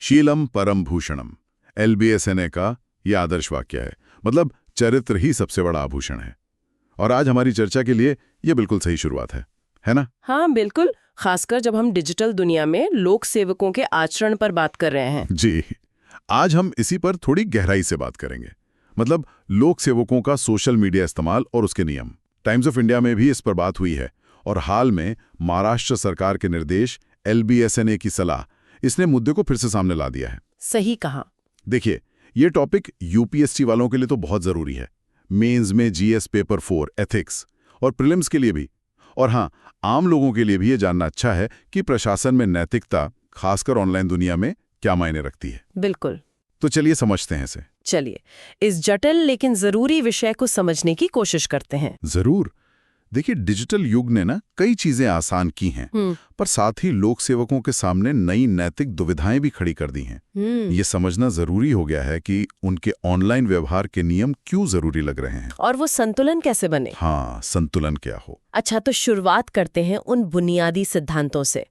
शीलम परम भूषणम, LBSNA का यह आदर्श वाक्य है। मतलब चरित्र ही सबसे बड़ा आभूषण है। और आज हमारी चर्चा के लिए यह बिल्कुल सही शुरुआत है ना? हाँ बिल्कुल, खासकर जब हम डिजिटल दुनिया में लोक सेवकों के आचरण पर बात कर रहे हैं। जी, आज हम इसी पर थोड़ी गहराई से बात करेंगे। मतलब लोक सेवकों का सोशल मीडिया इस्तेमाल और उसके नियम। टाइम्स ऑफ इंडिया में भी इस पर बात हुई है और हाल में महाराष्ट्र सरकार के निर्देश, LBSNA की सलाह, इसने मुद्दे को फिर से सामने ला दिया है। सही कहा। देखिए, ये टॉपिक UPSC वालों के लिए तो बहुत जरूरी है। मेंस में GS पेपर 4 एथिक्स और प्रीलिम्स के लिए भी। और हाँ, आम लोगों के लिए भी ये जानना अच्छा है कि प्रशासन में नैतिकता, खासकर ऑनलाइन दुनिया में, क्या मायने रखती है। बिल्कुल। तो चलिए समझते हैं इसे। चलिए, इस जटिल लेकिन जरूरी विषय को समझने की कोशिश करते हैं। जरूर। देखिए, डिजिटल युग ने ना कई चीजें आसान की हैं, पर साथ ही लोक सेवकों के सामने नई नैतिक दुविधाएं भी खड़ी कर दी हैं। ये समझना जरूरी हो गया है कि उनके ऑनलाइन व्यवहार के नियम क्यों जरूरी लग रहे हैं और वो संतुलन कैसे बने। हाँ, संतुलन क्या हो। अच्छा, तो शुरुआत करते हैं उन बुनियादी सिद्धांतों से।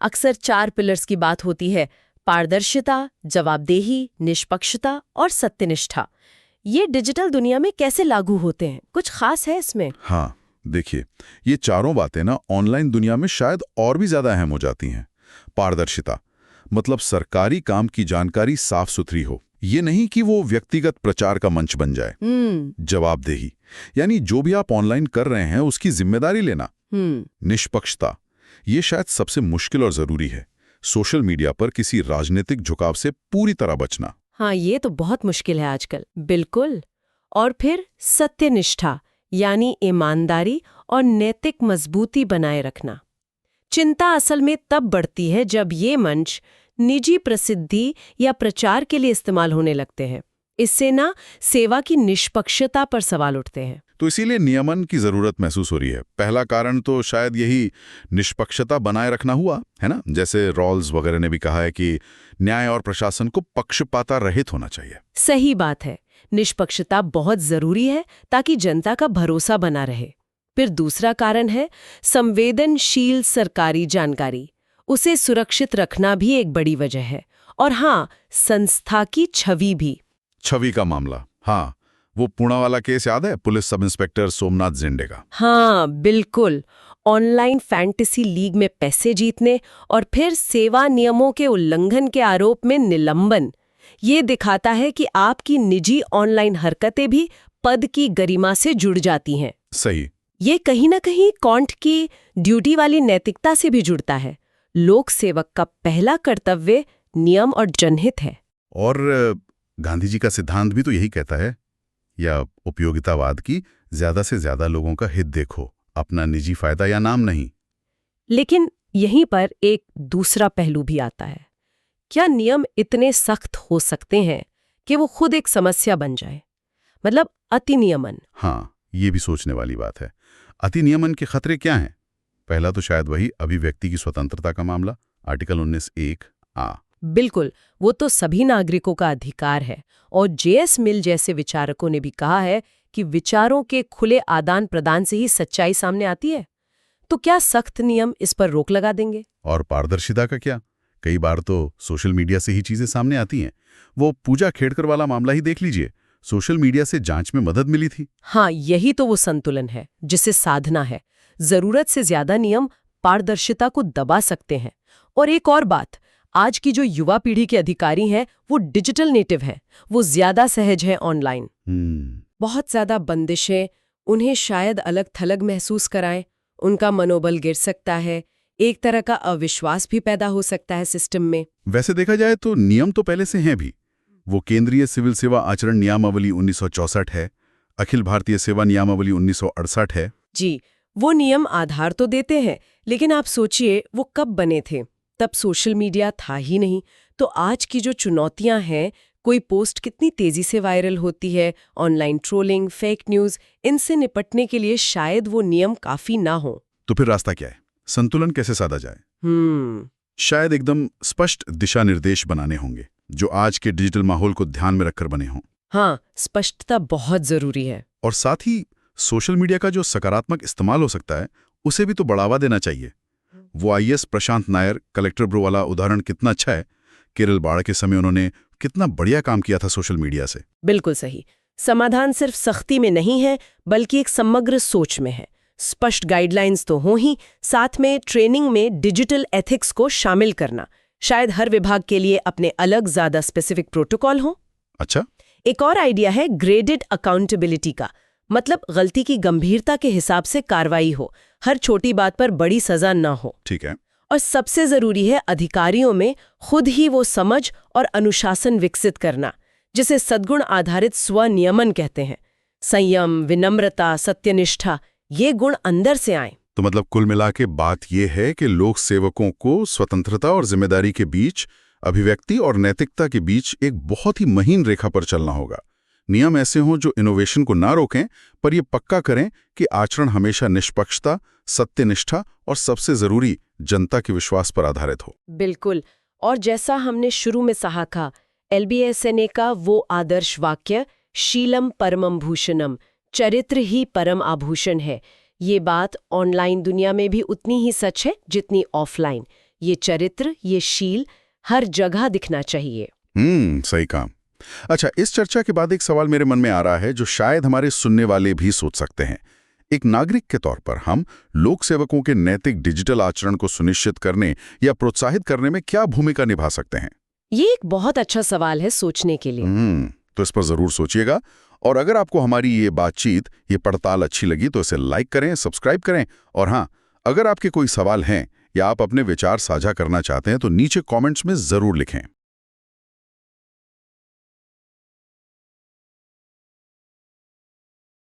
अक्सर 4 पिलर्स की बात होती है: पारदर्शिता, जवाबदेही, निष्पक्षता और सत्यनिष्ठा। ये डिजिटल दुनिया में कैसे लागू होते हैं? कुछ खास है इसमें? हाँ, देखिए, ये चारों बातें ना ऑनलाइन दुनिया में शायद और भी ज्यादा अहम हो जाती हैं। पारदर्शिता मतलब सरकारी काम की जानकारी साफ सुथरी हो, ये नहीं कि वो व्यक्तिगत प्रचार का मंच बन जाए। जवाबदेही यानी जो भी आप ऑनलाइन कर रहे हैं उसकी जिम्मेदारी लेना। निष्पक्षता, ये शायद सबसे मुश्किल और जरूरी है। सोशल मीडिया पर किसी राजनीतिक झुकाव से पूरी तरह बचना। हाँ, ये तो बहुत मुश्किल है आजकल। बिल्कुल। और फिर सत्यनिष्ठा यानी ईमानदारी और नैतिक मजबूती बनाए रखना। चिंता असल में तब बढ़ती है जब ये मंच निजी प्रसिद्धि या प्रचार के लिए इस्तेमाल होने लगते हैं। इससे ना सेवा की निष्पक्षता पर सवाल उठते हैं। तो इसीलिए नियमन की जरूरत महसूस हो रही है। पहला कारण तो शायद यही निष्पक्षता बनाए रखना हुआ, है ना? जैसे रॉल्स वगैरह ने भी कहा है कि न्याय और प्रशासन को पक्षपाता रहित होना चाहिए। सही बात है, निष्पक्षता बहुत जरूरी है ताकि जनता का भरोसा बना रहे। फिर दूसरा कारण है संवेदनशील सरकारी जानकारी। उसे सुरक्षित रखना भी एक बड़ी वजह है। और हाँ, संस्था की छवि भी। छवि का मामला, हाँ, वो पुणे वाला केस याद है, पुलिस सब इंस्पेक्टर सोमनाथ जिंडे का? हाँ बिल्कुल। ऑनलाइन फैंटेसी लीग में पैसे जीतने और फिर सेवा नियमों के उल्लंघन के आरोप में निलंबन। ये दिखाता है कि आपकी निजी ऑनलाइन हरकतें भी पद की गरिमा से जुड़ जाती हैं। सही। ये कहीं ना कहीं कॉन्ट की ड्यूटी वाली नैतिकता से भी जुड़ता है। लोक सेवक का पहला कर्तव्य नियम और जनहित है। और गांधी जी का सिद्धांत भी तो यही कहता है, या उपयोगितावाद की, ज्यादा से ज्यादा लोगों का हित देखो, अपना निजी फायदा या नाम नहीं। लेकिन यहीं पर एक दूसरा पहलू भी आता है। क्या नियम इतने सख्त हो सकते हैं कि वो खुद एक समस्या बन जाए? मतलब अति नियमन। हाँ, ये भी सोचने वाली बात है। अति नियमन के खतरे क्या हैं? पहला तो शायद वही अभिव्यक्ति की स्वतंत्रता का मामला, आर्टिकल 19(1)(a। बिल्कुल, वो तो सभी नागरिकों का अधिकार है। और JS मिल जैसे विचारकों ने भी कहा है कि विचारों के खुले आदान प्रदान से ही सच्चाई सामने आती है। तो क्या सख्त नियम इस पर रोक लगा देंगे? और पारदर्शिता का क्या? कई बार तो सोशल मीडिया से ही चीजें सामने आती हैं। वो पूजा खेड़कर वाला मामला ही देख लीजिए, सोशल मीडिया से जांच में मदद मिली थी। हाँ, यही तो वो संतुलन है जिसे साधना है। जरूरत से ज्यादा नियम पारदर्शिता को दबा सकते हैं। और एक और बात, आज की जो युवा पीढ़ी के अधिकारी हैं वो डिजिटल नेटिव हैं। वो ज्यादा सहज है ऑनलाइन। बहुत ज्यादा बंदिशें उन्हें शायद अलग थलग महसूस कराएं। उनका मनोबल गिर सकता है। एक तरह का अविश्वास भी पैदा हो सकता है सिस्टम में। वैसे देखा जाए तो नियम तो पहले से हैं भी। वो केंद्रीय सिविल सेवा आचरण नियमावली 1964 है, अखिल भारतीय सेवा नियमावली 1968 है। जी, वो नियम आधार तो देते हैं, लेकिन आप सोचिए वो कब बने थे? तब सोशल मीडिया था ही नहीं। तो आज की जो चुनौतियां हैं, कोई पोस्ट कितनी तेजी से वायरल होती है, ऑनलाइन ट्रोलिंग, फेक न्यूज, इनसे निपटने के लिए शायद वो नियम काफी ना हो। तो फिर रास्ता क्या है? संतुलन कैसे साधा जाए? शायद एकदम स्पष्ट दिशा निर्देश बनाने होंगे जो आज के डिजिटल माहौल को ध्यान में रखकर बने हों। हाँ, स्पष्टता बहुत जरूरी है। और साथ ही सोशल मीडिया का जो सकारात्मक इस्तेमाल हो सकता है उसे भी तो बढ़ावा देना चाहिए। वो IAS प्रशांत नायर कलेक्टर ब्रो वाला उदाहरण कितना अच्छा है केरल बाढ़ के समय उन्होंने कितना बढ़िया काम किया था सोशल मीडिया से। बिल्कुल सही। समाधान सिर्फ सख्ती में नहीं है, बल्कि एक समग्र सोच में है। स्पष्ट गाइडलाइंस तो हों ही, साथ में ट्रेनिंग में डिजिटल एथिक्स को शामिल करना। शायद हर विभाग के लिए अपने अलग ज्यादा स्पेसिफिक प्रोटोकॉल हो। अच्छा, एक और आइडिया है ग्रेडेड अकाउंटेबिलिटी का, मतलब गलती की गंभीरता के हिसाब से कार्रवाई हो, हर छोटी बात पर बड़ी सजा ना हो। ठीक है। और सबसे जरूरी है अधिकारियों में खुद ही वो समझ और अनुशासन विकसित करना, जिसे सद्गुण आधारित स्वनियमन कहते हैं। संयम, विनम्रता, सत्यनिष्ठा, ये गुण अंदर से आए। तो मतलब कुल मिला के बात यह है कि लोक सेवकों को स्वतंत्रता और जिम्मेदारी के बीच, अभिव्यक्ति और नैतिकता के बीच एक बहुत ही महीन रेखा पर चलना होगा। नियम ऐसे हों जो इनोवेशन को ना रोकें, पर यह पक्का करें कि आचरण हमेशा निष्पक्षता, सत्यनिष्ठा और सबसे जरूरी जनता के विश्वास पर आधारित हो। बिल्कुल। और जैसा हमने शुरू में कहा, LBSNA का वो आदर्श वाक्य, शीलम परमम भूषणम, चरित्र ही परम आभूषण है, ये बात ऑनलाइन दुनिया में भी उतनी ही सच है जितनी ऑफलाइन। ये चरित्र, ये शील हर जगह दिखना चाहिए। सही काम। अच्छा, इस चर्चा के बाद एक सवाल मेरे मन में आ रहा है जो शायद हमारे सुनने वाले भी सोच सकते हैं। एक नागरिक के तौर पर हम लोक सेवकों के नैतिक डिजिटल आचरण को सुनिश्चित करने या प्रोत्साहित करने में क्या भूमिका निभा सकते हैं? ये एक बहुत अच्छा सवाल है सोचने के लिए। तो इस पर जरूर सोचिएगा। और अगर आपको हमारी ये बातचीत, ये पड़ताल अच्छी लगी तो इसे लाइक करें, सब्सक्राइब करें। और हाँ, अगर आपके कोई सवाल हैं या आप अपने विचार साझा करना चाहते हैं तो नीचे कमेंट्स में जरूर लिखें।